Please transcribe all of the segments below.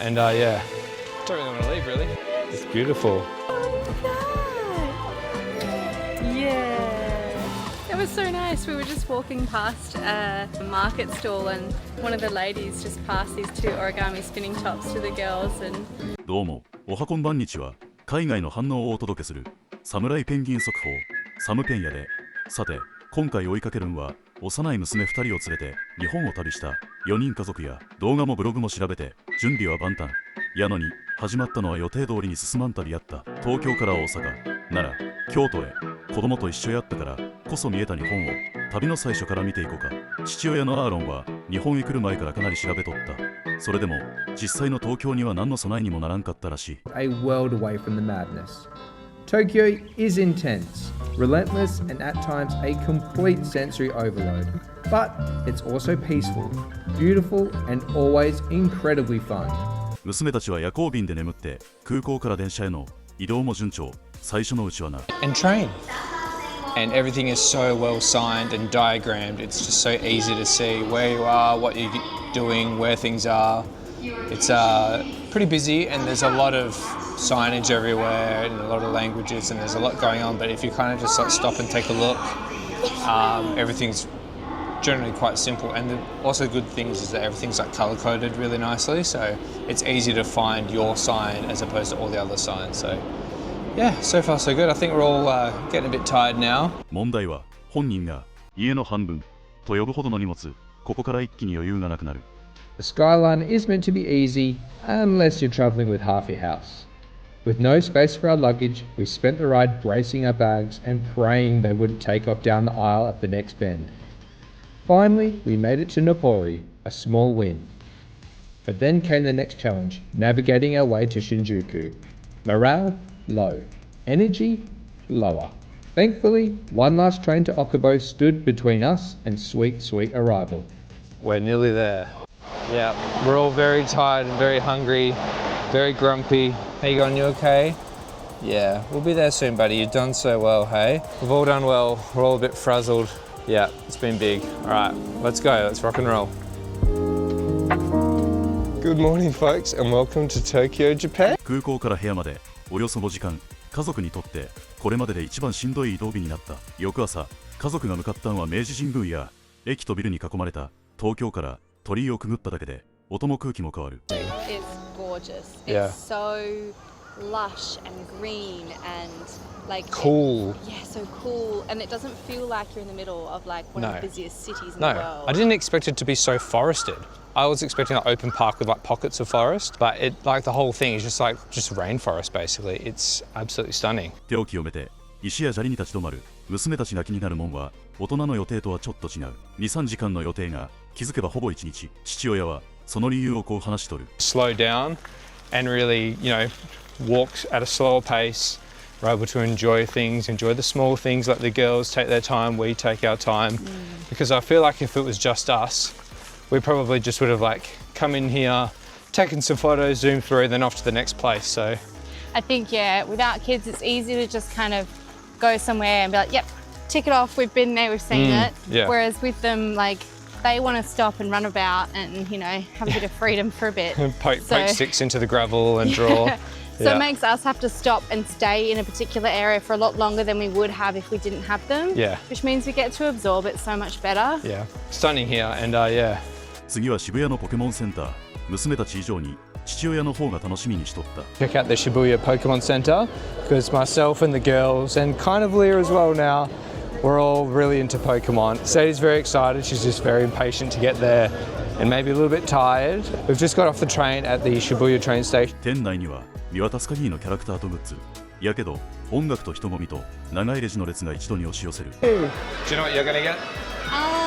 And yeah, don't really want to leave really. It's beautiful. Yeah. It was so nice. We were just walking past a market stall and one of the ladies just passed these two origami spinning tops to the girls and どうも、おはこんばんにちは。海外の反応をお届けするサムライペンギン速報、サムペンやで。さて、今回追いかけるんは幼い娘2人を連れて日本を旅した4人家族や動画もブログも調べて準備は万端やのに始まったのは予定通りに進まん旅やった。東京から大阪、奈良、京都へ子供と一緒やったからこそ見えた日本を旅の最初から見ていこうか。父親のアーロンは日本へ来る前からかなり調べとった。それでも実際の東京には何の備えにもならんかったらしい。 A world away from the madness. Tokyo is intense, relentless, and at times a complete sensory overload. But it's also peaceful, beautiful, and always incredibly fun. 娘たちは夜行便で眠って空港から電車への移動も順調。最初のうちはな。And train. And everything is so well signed and diagrammed. It's just so easy to see where you are, what you're doing, where things are. It's pretty busy and there's a lot of signage everywhere and a lot of languages and there's a lot going on. But if you kind of just like stop and take a look, everything's generally quite simple. And the also good things is that everything's like color coded really nicely, so it's easy to find your sign as opposed to all the other signs. So yeah, so far so good. I think we're all getting a bit tired now. 問題は本人が家の半分と呼ぶほどの荷物。ここから一気に余裕がなくなる。 The skyline is meant to be easy unless you're travelling with half your house. With no space for our luggage, we spent the ride bracing our bags and praying they wouldn't take off down the aisle at the next bend. Finally, we made it to Napoli, a small win. But then came the next challenge, navigating our way to Shinjuku. Morale, low. Energy, lower. Thankfully, one last train to Okubo stood between us and sweet, sweet arrival. We're nearly there. Yeah, we're all very tired and very hungry, very grumpy. How you going? You okay? Yeah, we'll be there soon, buddy. You've done so well, hey? We've all done well. We're all a bit frazzled. Yeah, it's been big. All right, let's go. Let's rock and roll. Good morning, folks, and welcome to Tokyo, Japan. 空港から部屋までおよそ5時間。家族にとってこれまでで一番しんどい移動日になった。翌朝、家族が向かったのは明治神宮や駅とビルに囲まれた東京から鳥居をくぐっただけで音も空気も変わる。 it's gorgeous. Yeah. It's so lush and green and like Cool. Yeah, so cool. And it doesn't feel like you're in the middle of like one of the busiest cities in the No, world. I didn't expect it to be so forested. I was expecting an open park with like pockets of forest, but it like the whole thing is just like just rainforest basically. It's absolutely stunning. 手を清めて石や砂利に立ち止まる娘たちが気になるもんは大人の予定とはちょっと違う。 2,3 時間の予定が気づけばほぼ1日。父親はその理由をこう話しとる。 Slow down and really, you know, walk at a slower pace. We're able to enjoy things, enjoy the small things like the girls take their time, we take our time. Because I feel like if it was just us, we probably just would have like come in here, taken some photos, zoomed through, then off to the next place. So I think, yeah, without kids, it's easy to just kind of go somewhere and be like, yep, tick it off, we've been there, we've seen it. Yeah. Whereas with them, like, they want to stop and run about and, you know, have a bit of freedom for a bit. poke sticks into the gravel and draw. So it makes us have to stop and stay in a particular area for a lot longer than we would have if we didn't have them. Yeah. Which means we get to absorb it so much better. Yeah, stunning here and yeah. 次は渋谷のポケモンセンター。娘たち以上に父親の方が楽しみにしとった。 Check out the Shibuya Pokemon Center because myself and the girls and kind of Leah as well now, we're all really into Pokemon. Sadie's very excited, she's just very impatient to get there and maybe a little bit tired. We've just got off the train at the Shibuya train station. 店内には見渡す限りのキャラクターとグッズ。やけど音楽と人混みと長いレジの列が一度に押し寄せる。 Do you know what you're gonna get? No.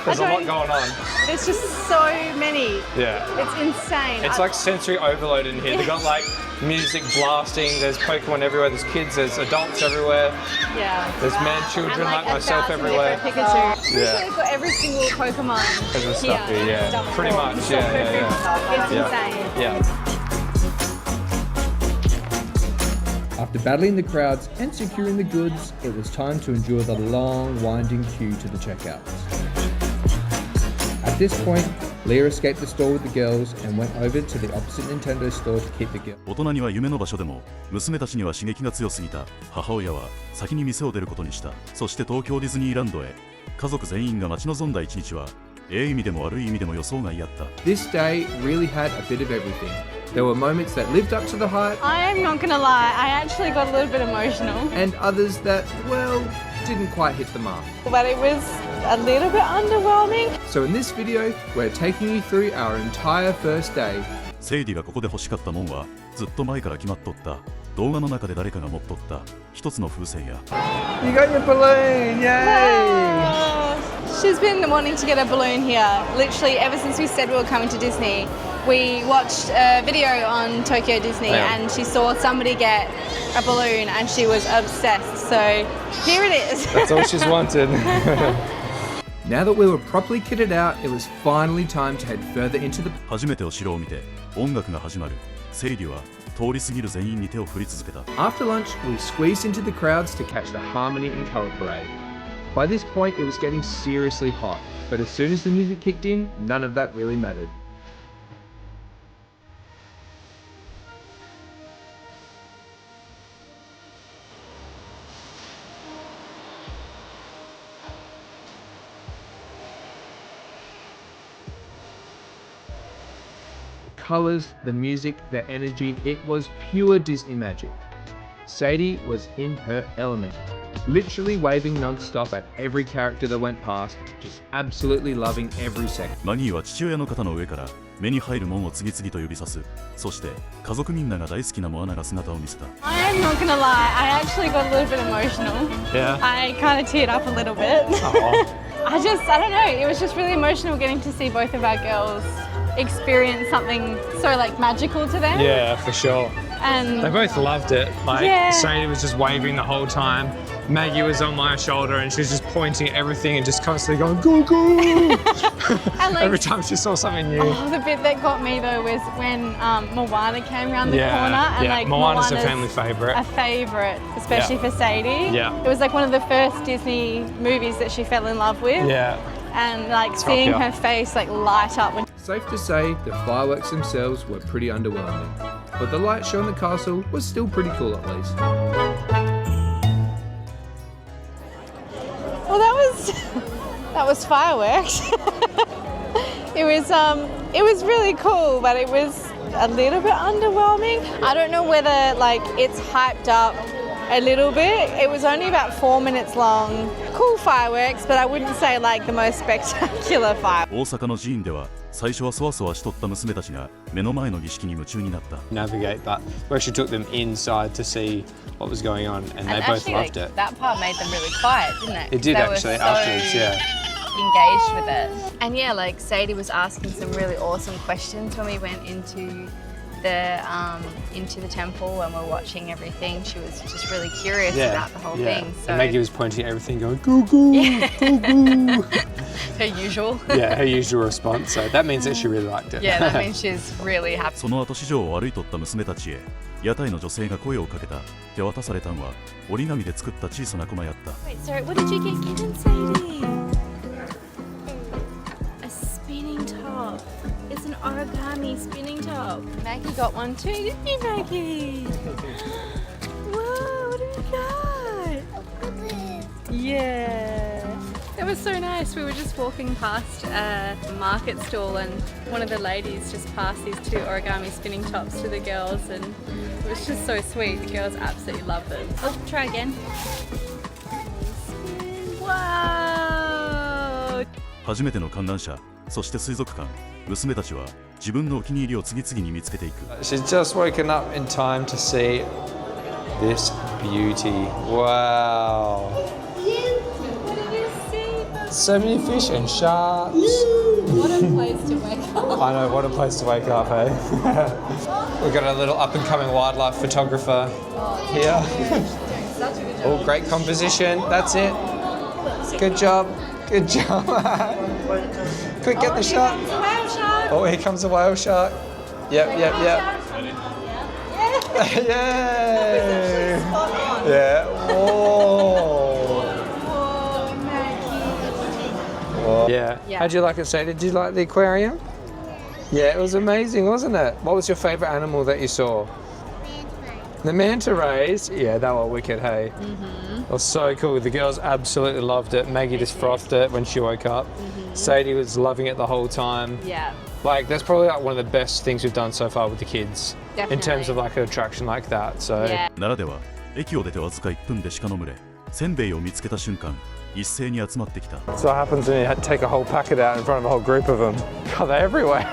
There's a lot going on. There's just so many. Yeah. It's insane. It's like sensory overload in here. They've got like music blasting, there's Pokemon everywhere, there's kids, there's adults everywhere. Yeah. There's men, children and like a myself thousand everywhere. different Pikachu. Yeah. We've got every single Pokemon There's here. stuff here, yeah. Stuff Pretty for much, yeah. It's insane. Yeah. After battling the crowds and securing the goods, it was time to endure the long, winding queue to the checkouts. At this point, Leah escaped the store with the girls and went over to the opposite Nintendo store to keep the girls. 大人には夢の場所でも娘たちには刺激が強すぎた。母親は先に店を出ることにした。そして東京ディズニーランドへ。家族全員が待ち望んだ一日は意味でも悪い意味でも予想外やった。 This day really had a bit of everything. There were moments that lived up to the hype. I am not gonna lie, I actually got a little bit emotional. And others that, well, didn't quite hit the mark. But it was a little bit underwhelming. So in this video, we're taking you through our entire first day. セイディがここで欲しかったもんはずっと前から決まっとった。動画の中で誰かが持っとった一つの風船や。 You got your balloon! Yay! She's been wanting to get a balloon here, literally ever since we said we were coming to Disney. We watched a video on Tokyo Disney and she saw somebody get a balloon and she was obsessed. So here it is. That's all she's wanted. Now that we were properly kitted out, it was finally time to head further into the... 初めてお城を見て音楽が始まる。セイディは通り過ぎる全員に手を振り続けた。 After lunch, we squeezed into the crowds to catch the Harmony and Colour Parade. By this point, it was getting seriously hot, but as soon as the music kicked in, none of that really mattered. Colours, the music, the energy, it was pure Disney magic. Sadie was in her element, literally waving non-stop at every character that went past, just absolutely loving every second. マギーは父親の肩の上から目に入るもんを次々と指さす。そして家族みんなが大好きなモアナが姿を見せた。 I am not gonna lie, I actually got a little bit emotional. Yeah. I kind of teared up a little bit. I don't know, it was just really emotional getting to see both of our girls experience something so like magical to them. Yeah, for sure. And They both loved it. Like, Yeah. Sadie was just waving the whole time. Maggie was on my shoulder and she was just pointing at everything and just constantly going, go, go! and like, Every time she saw something new. oh, the bit that got me though was when Moana came around the corner and like Moana's a family favourite. A favourite, especially for Sadie. Yeah. It was like one of the first Disney movies that she fell in love with. Yeah. And like seeing her face like light up when Safe to say, the fireworks themselves were pretty underwhelming, but the light show in the castle was still pretty cool at least. Well, that was fireworks. It was really cool, but it was a little bit underwhelming. I don't know whether like it's hyped up a little bit. It was only about 4 minutes long. Cool fireworks, but I wouldn't say like the most spectacular fireworks. 大阪の寺院では最初はそわそわしとった娘たちが目の前の儀式に夢中になった。 Navigate, but we actually took them inside to see what was going on and they both actually, loved like, it. That part made them really quiet, didn't it? It did They actually, were so afterwards, yeah. engaged with it. And yeah, like Sadie was asking some really awesome questions when we went into the temple and we're watching everything. She was just really curious about the whole thing. So And Maggie was pointing at everything going, go, go, go, go. her usual. Yeah, her usual response. So that means that she really liked it. Yeah, that means she's really happy. その後市場を歩いとった娘たちへ屋台の女性が声をかけた。手渡されたんは折り紙で作った小さな駒やった。 Wait, sorry, what did you get given, Sadie? A spinning top. It's an origami spinning top. Maggie got one too, didn't you, Maggie? Whoa, what have you got? Yeah. It was so nice. We were just walking past a market stall and one of the ladies just passed these 2 origami spinning tops to the girls and it was just so sweet. The girls absolutely loved it. Oh, try again. Wow! 初めての観覧車、そして水族館。娘たちは自分のお気に入りを次々に見つけていく。 She's just woken up in time to see this beauty. Wow. So many fish and sharks. What a place to wake up. I know, what a place to wake up, eh? We've got a little up-and-coming wildlife photographer here. Oh, great composition. That's it. Good job. Good job. Quick, get the shot. Oh, here comes a whale shark. Yep. Yay! Yeah. Whoa. Yeah. How'd you like it, Sadie? Did you like the aquarium? Yeah, it was amazing, wasn't it? What was your favourite animal that you saw? The manta rays. Yeah, they were wicked, hey? It was so cool. The girls absolutely loved it. Maggie just frothed it when she woke up. Sadie was loving it the whole time. Yeah. Like, that's probably like one of the best things we've done so far with the kids. Definitely. In terms of like an attraction like that, so... Yeah. 奈良では駅を出てわずか1分で鹿の群れ、せんべいを見つけた瞬間、一斉に集まってきた。 So what happens when you take a whole packet out in front of a whole group of them? God, they're everywhere.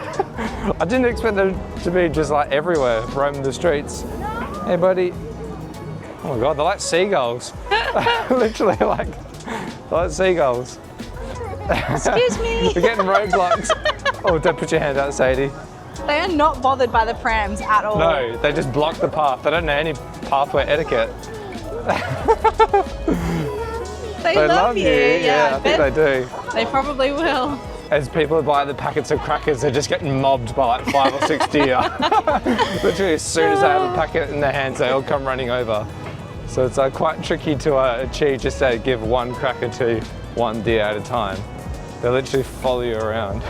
I didn't expect them to be just like everywhere, roaming the streets. Hey, buddy. Oh my God, they're like seagulls. Literally like seagulls. Excuse me. We're getting roadblocks. Oh, don't put your hand out, Sadie. They are not bothered by the prams at all. No, they just block the path. They don't know any pathway etiquette. They love you. Yeah, I think they do. They probably will. As people buy the packets of crackers, they're just getting mobbed by like 5 or 6 deer. Literally, as soon as they have a packet in their hands, they all come running over. So it's quite tricky to achieve just to give one cracker to one deer at a time. They literally follow you around.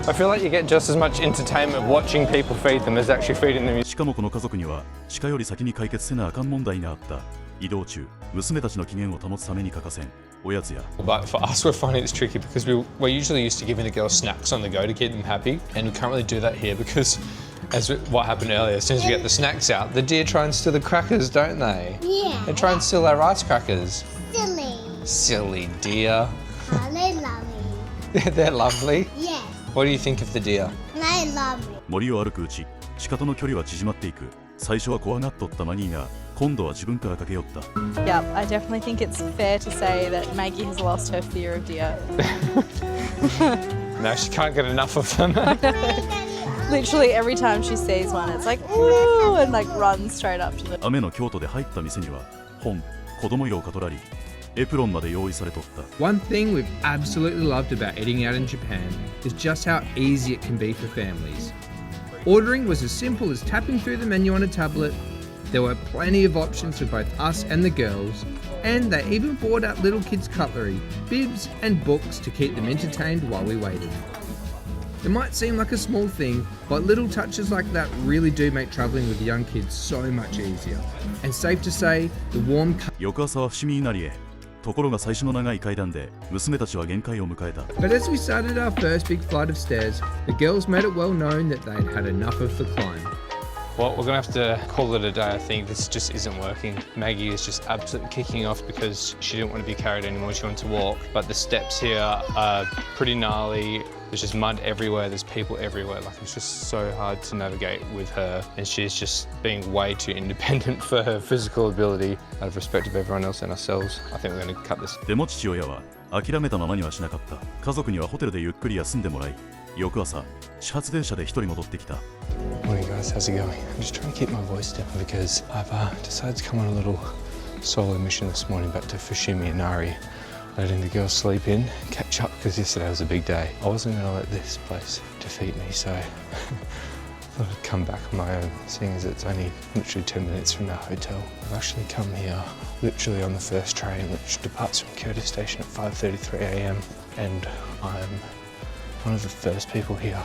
I feel like you get just as much entertainment watching people feed them as actually feeding them. しかもこの家族には鹿より先に解決せなあかん問題があった。移動中、娘たちの機嫌を保つために欠かせんおやつや。 But for us, we're finding it's tricky because we're usually used to giving the girls snacks on the go to keep them happy, and we can't really do that here because, what happened earlier, as soon as we get the snacks out, the deer try and steal the crackers, don't they? Yeah. They try and steal our rice crackers. Silly. Silly deer. Oh, they love me. They're lovely. Yes. What do you think of the deer? They love me. 森を歩くうち、鹿との距離は縮まっていく。最初は怖がっとったマニーが、今度は自分から駆け寄った。 Yep, I definitely think it's fair to say that Maggie has lost her fear of deer. No, she can't get enough of them. Literally every time she sees one, it's like, ooh, and like runs straight up to them. 雨の京都で入った店には、本、子供用カトラリー、エプロンまで用意されとった。 One thing we've absolutely loved about eating out in Japan is just how easy it can be for families. Ordering was as simple as tapping through the menu on a tablet. There were plenty of options for both us and the girls, and they even brought out little kids' cutlery, bibs and books to keep them entertained while we waited. It might seem like a small thing, but little touches like that really do make travelling with young kids so much easier. And safe to say, the warm... 翌朝は伏見稲荷へ。ところが最初の長い階段で娘たちは限界を迎えた。 But as we started our first big flight of stairs, the girls made it well known that they'd had enough of the climb. Well, we're going to have to call it a day, I think. This just isn't working. Maggie is just absolutely kicking off because she didn't want to be carried anymore. She wanted to walk. But the steps here are pretty gnarly. There's just mud everywhere. There's people everywhere. Like, it's just so hard to navigate with her. And she's just being way too independent for her physical ability. Out of respect of everyone else and ourselves, I think we're going to cut this. でも父親は諦めたままにはしなかった。家族にはホテルでゆっくり休んでもらい、翌朝、始発電車で一人戻ってきた。 Morning guys, how's it going? I'm just trying to keep my voice down because I've decided to come on a little solo mission this morning back to Fushimi and Nari, letting the girls sleep in, catch up because yesterday was a big day. I wasn't going to let this place defeat me, so I thought I'd come back on my own, seeing as it's only literally 10 minutes from our hotel. I've actually come here literally on the first train which departs from Kyoto Station at 5:33 a.m. and I'm one of the first people here.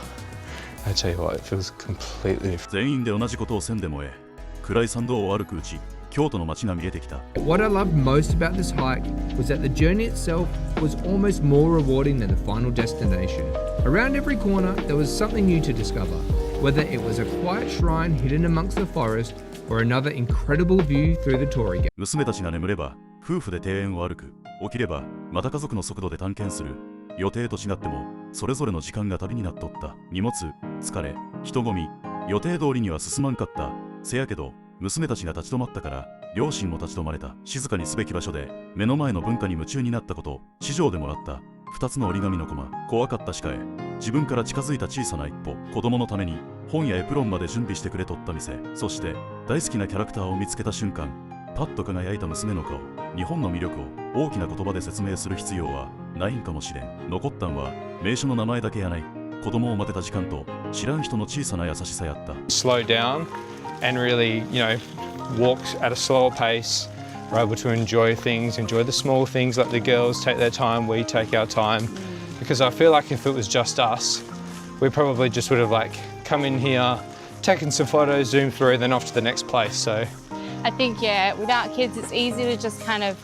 I tell you what, it feels completely different. 全員で同じことをせんでもええ。暗い参道を歩くうち、京都の街が見えてきた。 What I loved most about this hike was that the journey itself was almost more rewarding than the final destination. Around every corner, there was something new to discover, whether it was a quiet shrine hidden amongst the forest or another incredible view through the torii gate. 娘たちが眠れば、夫婦で庭園を歩く。起きれば、また家族の速度で探検する。予定と違っても、それぞれの時間が旅になっとった。荷物、疲れ、人混み、予定通りには進まんかった。せやけど、娘たちが立ち止まったから、両親も立ち止まれた。静かにすべき場所で、目の前の文化に夢中になったこと、地上でもらった。2つの折り紙のコマ、怖かった鹿へ。自分から近づいた小さな一歩、子供のために、本やエプロンまで準備してくれとった店。そして、大好きなキャラクターを見つけた瞬間、パッと輝いた娘の顔。日本の魅力を大きな言葉で説明する必要はないんかもしれん。残ったんは名所の名前だけやない。子供を待てた時間と知らん人の小さな優しさやった。 Slow down and really, walk at a slower pace. We're able to enjoy things, enjoy the small things like the girls take their time, we take our time. Because I feel like if it was just us, we probably just would have like come in here, taken some photos, zoomed through, then off to the next place. So I think, yeah, without kids, it's easy to just kind of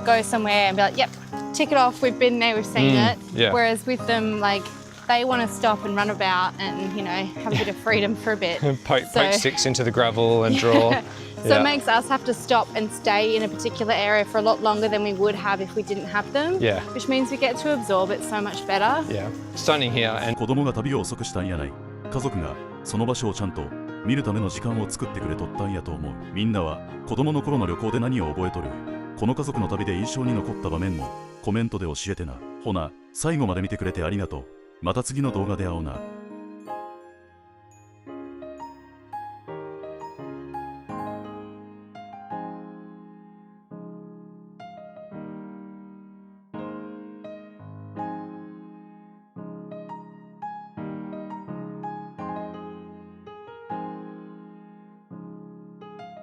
go somewhere and be like, yep, tick it off, we've been there, we've seen it. Yeah. Whereas with them, like, they want to stop and run about and, you know, have a bit of freedom for a bit. poke sticks into the gravel and draw. So it makes us have to stop and stay in a particular area for a lot longer than we would have if we didn't have them. Yeah. Which means we get to absorb it so much better. Yeah, stunning here. And 子供が旅を遅くしたんやない。家族がその場所をちゃんと見るための時間を作ってくれとったんやと思う。みんなは子供の頃の旅行で何を覚えとる？この家族の旅で印象に残った場面もコメントで教えてな。ほな、最後まで見てくれてありがとう。また次の動画で会おうな。